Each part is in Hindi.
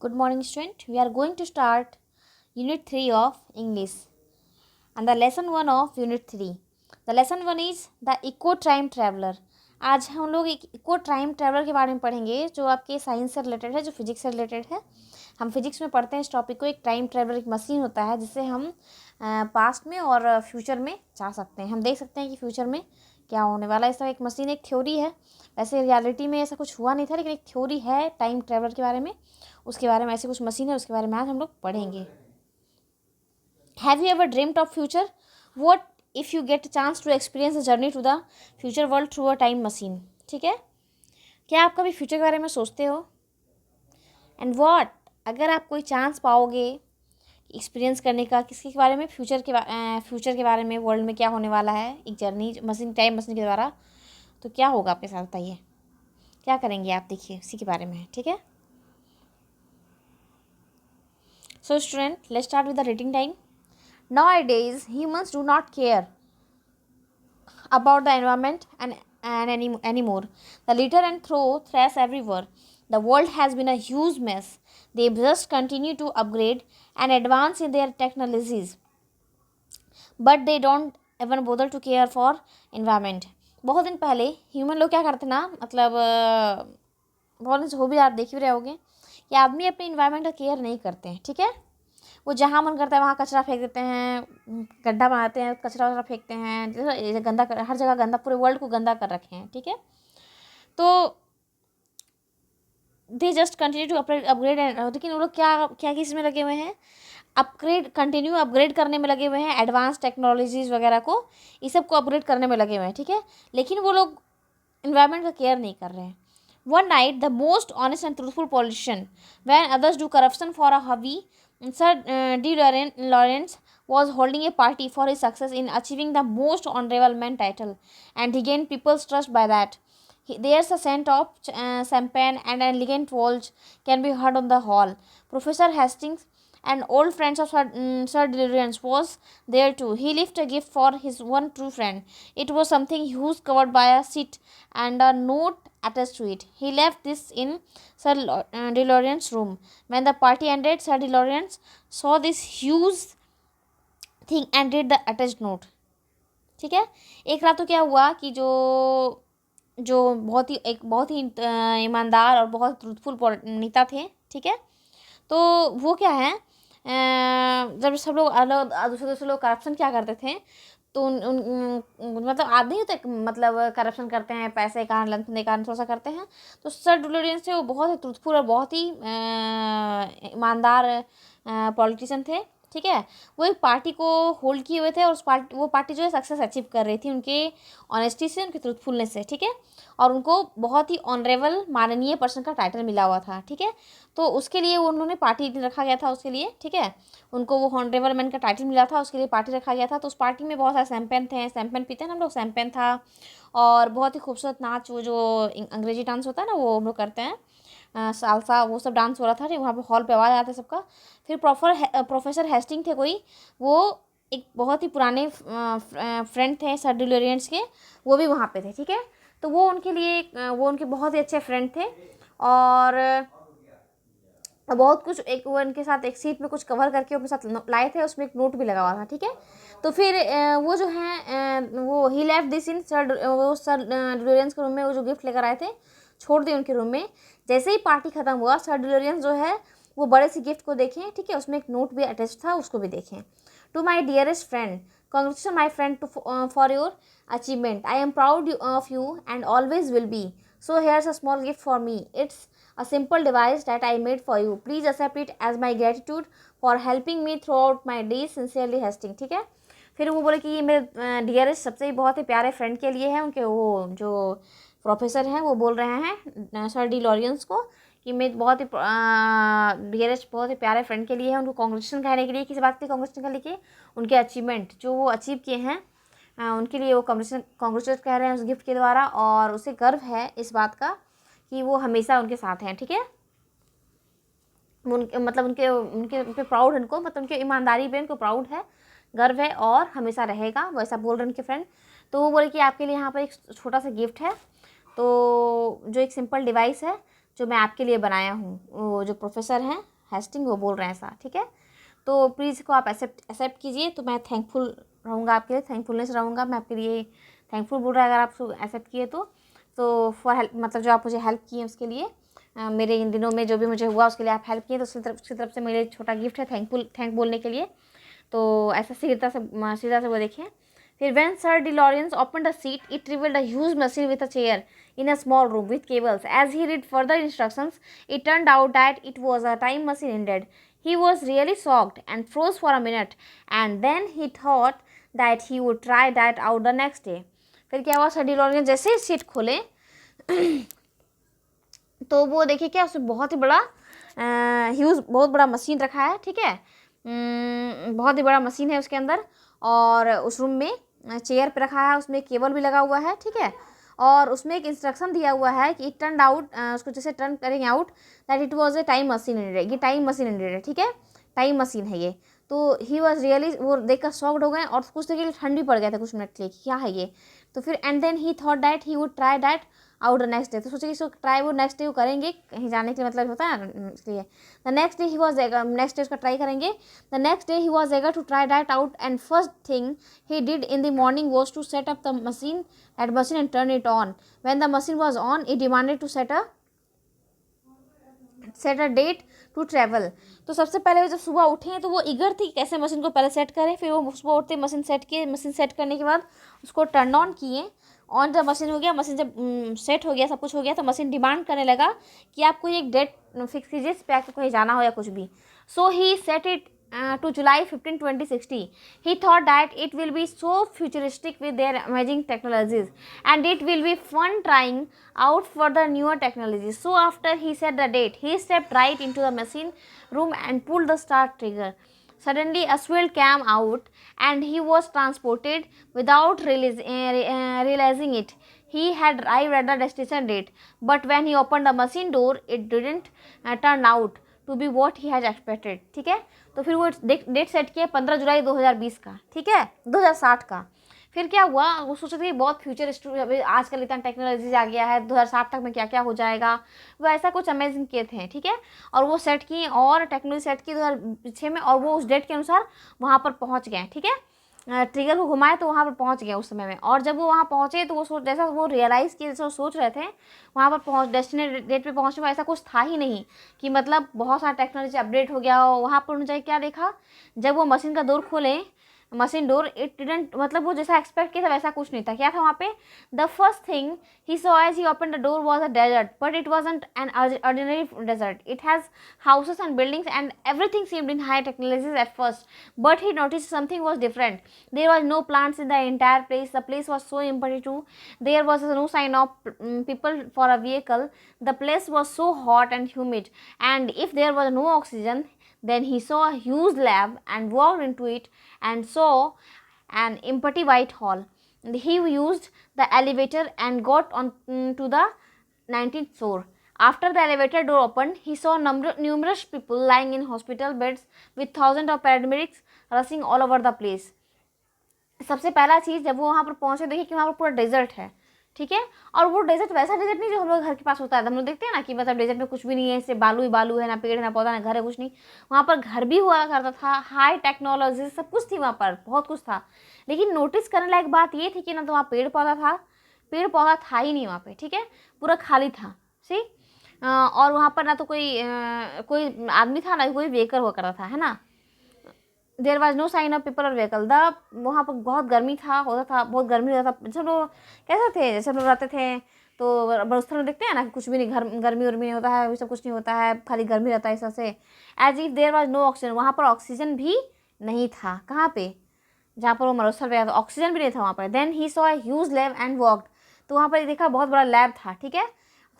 Good morning, student. We are going to start Unit 3 of English and the lesson 1 of Unit 3. The lesson 1 is the Eco Time Traveler. आज हम लोग एक इको टाइम ट्रैवलर के बारे में पढ़ेंगे जो आपके साइंस से रिलेटेड है, जो फिजिक्स से रिलेटेड है। हम फिजिक्स में पढ़ते हैं इस टॉपिक को। एक टाइम ट्रैवलर एक मशीन होता है जिससे हम पास्ट में और फ्यूचर में जा सकते हैं। हम देख सकते हैं कि फ्यूचर में क्या होने वाला है। ऐसा एक मशीन, एक थ्योरी है। वैसे रियलिटी में ऐसा कुछ हुआ नहीं था, लेकिन एक थ्योरी है टाइम ट्रैवलर के बारे में। उसके बारे में ऐसे कुछ मशीन है, उसके बारे में आज हम लोग पढ़ेंगे। Have you ever dreamed of future? What if you get chance to experience the journey to the future world through a time machine? ठीक है, क्या आप कभी फ्यूचर के बारे में सोचते हो? एंड व्हाट, अगर आप कोई चांस पाओगे एक्सपीरियंस करने का किसके बारे में, फ्यूचर के बारे में, वर्ल्ड में क्या होने वाला है एक जर्नी मशीन, टाइम मशीन के द्वारा, तो क्या होगा आपके साथ? बताइए क्या करेंगे आप, देखिए उसी के बारे में। ठीक है, so student, let's start with the reading time. Nowadays humans do not care about the environment and anymore. The litter and throw trash everywhere. The world has been a huge mess. They just continue to upgrade and advance in their technologies, but they don't even bother to care for environment. बहुत दिन पहले ह्यूमन लोग क्या करते ना, मतलब बहुत दिन से हो भी आप देख भी रहे होगे कि आदमी अपने इन्वायरमेंट का केयर नहीं करते हैं। ठीक है, वो जहाँ मन करता है वहाँ कचरा फेंक देते हैं, गड्ढा बनाते हैं, कचरा वचरा फेंकते हैं, जैसे गंदा कर, हर जगह गंदा, पूरे वर्ल्ड को गंदा कर रखे हैं। ठीक है, तो they just continue to upgrade. लेकिन वो लोग क्या क्या किस में लगे हुए हैं? कंटिन्यू अपग्रेड करने में लगे हुए हैं, एडवांस टेक्नोलॉजीज़ वगैरह को, इस सब को अपग्रेड करने में लगे हुए हैं। ठीक है, लेकिन वो लोग इन्वायरमेंट का केयर नहीं कर रहे हैं। One night, the most honest and truthful politician, when others do corruption for a hobby, Sir D. Lawrence was holding a party for his success in achieving the most honorable man title, and he gained people's trust by that. There's a scent of champagne and an elegant waltz can be heard on the hall. Professor Hastings, an old friend of Sir Lawrence, was there too. He left a gift for his one true friend. It was something huge covered by a sheet and a note attached to it. He left this in Sir DeLorean's room. When the party ended, Sir DeLorean saw this huge thing and read the attached note. ठीक है, एक रात तो क्या हुआ कि जो जो बहुत ही ईमानदार और बहुत ट्रूथफुल नेता थे। ठीक है, तो वो क्या है, जब सब लोग अलग दूसरे लोग करप्शन क्या करते थे, तो मतलब आदमी तो मतलब करप्शन करते हैं, पैसे का लंच देने का थोड़ा सा करते हैं। तो सर डुलोरियन से वो बहुत ही ट्रूथफुल और बहुत ही ईमानदार पॉलिटिशियन थे। ठीक है, वो एक पार्टी को होल्ड किए हुए थे और वो पार्टी जो है सक्सेस अचीव कर रही थी उनके ऑनेस्टी से, उनके ट्रूथफुलनेस से। ठीक है, और उनको बहुत ही ऑनरेबल माननीय पर्सन का टाइटल मिला हुआ था। ठीक है, तो उसके लिए उन्होंने पार्टी रखा गया था उसके लिए। ठीक है, उनको वो ऑनरेबल मैन का टाइटल मिला था, उसके लिए पार्टी रखा गया था। तो उस पार्टी में बहुत सारे शैम्पेन थे, शैम्पेन पीते हैं ना हम लोग, शैम्पेन था, और बहुत ही खूबसूरत नाच, वो जो अंग्रेजी डांस होता है ना वो हम लोग करते हैं, सालसा, वो सब डांस हो रहा था। वहाँ पे हॉल पे आवाज़ आता है सबका। फिर प्रोफेसर हेस्टिंग थे कोई, वो एक बहुत ही पुराने फ्रेंड थे सर डिलोरियंस के, वो भी वहाँ पे थे। ठीक है, तो वो उनके लिए वो उनके बहुत ही अच्छे फ्रेंड थे, और बहुत कुछ एक वो उनके साथ एक सीट में कुछ कवर करके अपने साथ लाए थे, उसमें एक नोट भी लगा हुआ था। ठीक है, तो फिर वो जो है वो ही लेफ्ट दिस इन सर डिलोरियंस के रूम में, वो जो गिफ्ट लेकर आए थे छोड़ दिए उनके रूम में। जैसे ही पार्टी खत्म हुआ, सर डिलोरियंस जो है वो बड़े सी गिफ्ट को देखें। ठीक है, उसमें एक नोट भी अटैच था, उसको भी देखें। To my dearest friend, congratulation my friend for your achievement. I am proud of you and always will be. So here's a small gift for me. It's a simple device that I made for you. Please accept it as my gratitude for helping me throughout my days. Sincerely Hastings. ठीक है, फिर वो बोले कि ये मेरे डियरेस्ट, सबसे बहुत ही प्यारे फ्रेंड के लिए है। उनके वो जो प्रोफेसर हैं वो बोल रहे हैं सर डी लॉरियंस को कि मैं बहुत ही डियरेस्ट, बहुत ही प्यारे फ्रेंड के लिए है। उनको कॉन्ग्रेचुलेशन कहने के लिए, किसी बात की कॉन्ग्रेचुलेशन करने के लिए, उनके अचीवमेंट जो वो अचीव किए हैं उनके लिए वो कॉन्ग्रेचुलेट कह रहे हैं उस गिफ्ट के द्वारा, और उसे गर्व है इस बात का कि वो हमेशा उनके साथ हैं। ठीक है, मतलब उनके उनके उन पर प्राउड है उनको, मतलब उनके ईमानदारी पे उनको प्राउड है, गर्व है, और हमेशा रहेगा, वैसा बोल रहे हैं उनके फ्रेंड। तो वो बोले कि आपके लिए यहाँ पर एक छोटा सा गिफ्ट है, तो जो एक सिंपल डिवाइस है जो मैं आपके लिए बनाया हूँ। वो जो प्रोफेसर हैं हेस्टिंग वो बोल रहे हैं ऐसा, ठीक है। तो प्लीज़ इसको आप एक्सेप्ट कीजिए, तो मैं थैंकफुल रहूँगा आपके लिए, थैंकफुलनेस रहूँगा मैं आपके लिए, थैंकफुल बोल रहा है अगर आप उसको एक्सेप्ट किए तो फॉर हेल्प, मतलब जो आप मुझे हेल्प किए उसके लिए, मेरे इन दिनों में जो भी मुझे हुआ उसके लिए आप हेल्प किए, तो उसकी तरफ से मेरे छोटा गिफ्ट है थैंक बोलने के लिए। तो ऐसा सीधा से वो देखें। फिर when Sir DeLorean opened a seat, it revealed a huge machine with a chair in a small room with cables. As he read further instructions, it turned out that it was a time machine indeed. He was really shocked and froze for a minute, and then he thought that he would try that out the next day. फिर क्या हुआ, सर डिलोरियन जैसे ही सीट खोले तो वो देखिए क्या उसमें बहुत ही बड़ा ह्यूज बहुत बड़ा मशीन रखा है, ठीक है। बहुत ही बड़ा मशीन है उसके अंदर, और उस रूम में चेयर पे रखा है, उसमें केबल भी लगा हुआ है, ठीक है। और उसमें एक इंस्ट्रक्शन दिया हुआ है कि इट टर्न आउट, उसको जैसे टर्न करेंगे out, that it was a time machine ended. ये टाइम मशीन इंडेड है, ठीक है, टाइम मशीन है ये। तो ही वॉज रियली, वो देखकर शॉक्ड हो गए और कुछ देर के लिए ठंडी पड़ गया था कुछ मिनट के लिए, क्या है ये। तो फिर and then he thought that he would try that out the next day. तो सोचे कि इसको ट्राई वो नेक्स्ट डे वो करेंगे, कहीं जाने के लिए मतलब होता है ना, इसलिए the next day he was next day उसका ट्राई करेंगे। The next day he was eager to try that out, and first thing he did in the morning was to set up the machine and turn it on. When the machine was on it demanded to set a date to travel. तो सबसे पहले जब सुबह उठे तो वो ईगर थी कैसे मशीन को पहले सेट करें, फिर वो सुबह उठते मशीन सेट किए, मशीन सेट करने के बाद उसको टर्न ऑन किए। ऑन जब मशीन हो गया, मशीन जब सेट हो गया, सब कुछ हो गया, तो मशीन डिमांड करने लगा कि आप कोई एक डेट फिक्स कीजिए इस पे आपको कहीं जाना हो या कुछ भी। सो ही set it to July 15, 2060. He thought that it will be so futuristic with their amazing technologies, and it will be fun trying out for the newer technologies. So after he set the date, he stepped right into the machine room and pulled the start trigger. Suddenly a swirl came out and he was transported without realizing it. He had arrived at the destination date, but when he opened the machine door, it didn't turn out to be what he had expected. ठीक है, तो फिर वो डेट सेट किया 15 जुलाई 2020 का, ठीक है, 2060 का। फिर क्या हुआ, वो सोच रहे थे बहुत फ्यूचर, आजकल इतना टेक्नोलॉजी आ गया है, 2060 तक में क्या क्या हो जाएगा, वो ऐसा कुछ अमेजिंग किए थे, ठीक है। और वो सेट किए और टेक्नोलॉजी सेट की 2006 में, और वो उस डेट के अनुसार वहाँ पर पहुँच गए, ठीक है। ट्रिगर को घुमाए तो वहाँ पर पहुँच गए उस समय में। और जब वो वहाँ पहुँचे तो वो जैसा वो रियलाइज़ किए, जैसा वो सोच रहे थे, वहाँ पर डेस्टिनेट डेट पे पहुँचने में ऐसा कुछ था ही नहीं कि मतलब बहुत सारा टेक्नोलॉजी अपडेट हो गया हो। वहाँ पर उन्होंने क्या देखा, जब वो मशीन का डोर खोले, मशीन डोर, इट डिडंट, मतलब वो जैसा एक्सपेक्ट किया था वैसा कुछ नहीं था। क्या था वहाँ पे, the first thing he saw as he opened the door was a desert, but it wasn't an ordinary desert, it has houses and buildings and everything seemed in high technologies at first, but he noticed something was different. There was no plants in the entire place. The place was so empty too. There was no sign of people for a vehicle. The place was so hot and humid, and if there was no oxygen, then he saw a huge lab and walked into it and saw an empty white hall. He used the elevator and got on to the 19th floor. After the elevator door opened, he saw numerous people lying in hospital beds with thousands of paramedics rushing all over the place. सबसे पहला चीज़ जब वो वहाँ पर पहुँचे, देखिए कि वहाँ पर पूरा डेजर्ट है, ठीक है। और वो डेजर्ट वैसा डेजर्ट नहीं जो हम लोग घर के पास होता है, हम लोग देखते हैं ना कि मतलब डेजर्ट में कुछ भी नहीं है, इससे बालू ही बालू है, ना पेड़ है, ना पौधा, ना घर है, कुछ नहीं। वहाँ पर घर भी हुआ करता था, हाई टेक्नोलॉजी सब कुछ थी वहाँ पर, बहुत कुछ था। लेकिन नोटिस करने लायक बात ये थी कि ना तो वहाँ पेड़ पौधा था ही नहीं वहाँ पे, ठीक है, पूरा खाली था, सही। और वहाँ पर ना तो कोई आदमी था, ना कोई वेकर हुआ करता था, है ना। There was no sign of people और व्हीकल। द वहाँ पर बहुत गर्मी होता था, बहुत गर्मी होता था। जैसे लोग कैसे थे, जैसे हम लोग रहते थे तो बरस्थल में देखते हैं ना कि कुछ भी नहीं, गर्मी वर्मी नहीं होता है, वही सब कुछ नहीं होता है, खाली गर्मी रहता है इस से। As if there was no oxygen, वहाँ पर ऑक्सीजन भी नहीं था। कहाँ पे, जहाँ पर वो मरुस्थल पे था, ऑक्सीजन भी नहीं था वहाँ पर। Then he saw a huge lab and walked, तो वहाँ पर देखा बहुत बड़ा लैब था, ठीक है।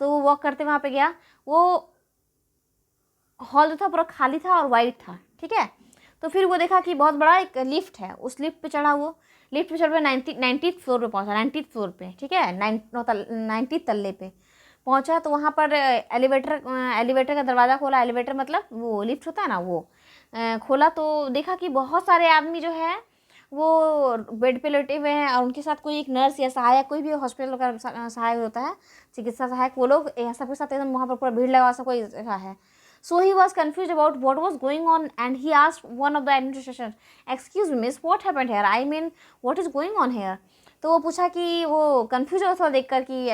तो वो वॉक करते वहाँ पे गया, वो हॉल जो था पूरा खाली था और वाइट था, ठीक है। तो फिर वो देखा कि बहुत बड़ा एक लिफ्ट है, उस लिफ्ट पे चढ़ा, वो लिफ्ट पे चढ़ पे 90th फ्लोर पे पहुंचा, 90th फ्लोर पे, ठीक है, 90th तल्ले पे पहुंचा। तो वहाँ पर एलिवेटर का दरवाज़ा खोला, एलिवेटर मतलब वो लिफ्ट होता है ना, वो खोला तो देखा कि बहुत सारे आदमी जो है वो बेड पे लेटे हुए हैं और उनके साथ कोई एक नर्स या सहायक, कोई भी हॉस्पिटल का सहायक होता है, चिकित्सा सहायक, वो लोग सबके साथ एकदम वहाँ पर पूरा भीड़ लगा सा कोई रहा है. So he was confused about what was going on and he asked one of the administration, excuse me miss, what happened here? I mean, what is going on here? तो वो पूछा कि वो कंफ्यूज हो थोड़ा देख कर कि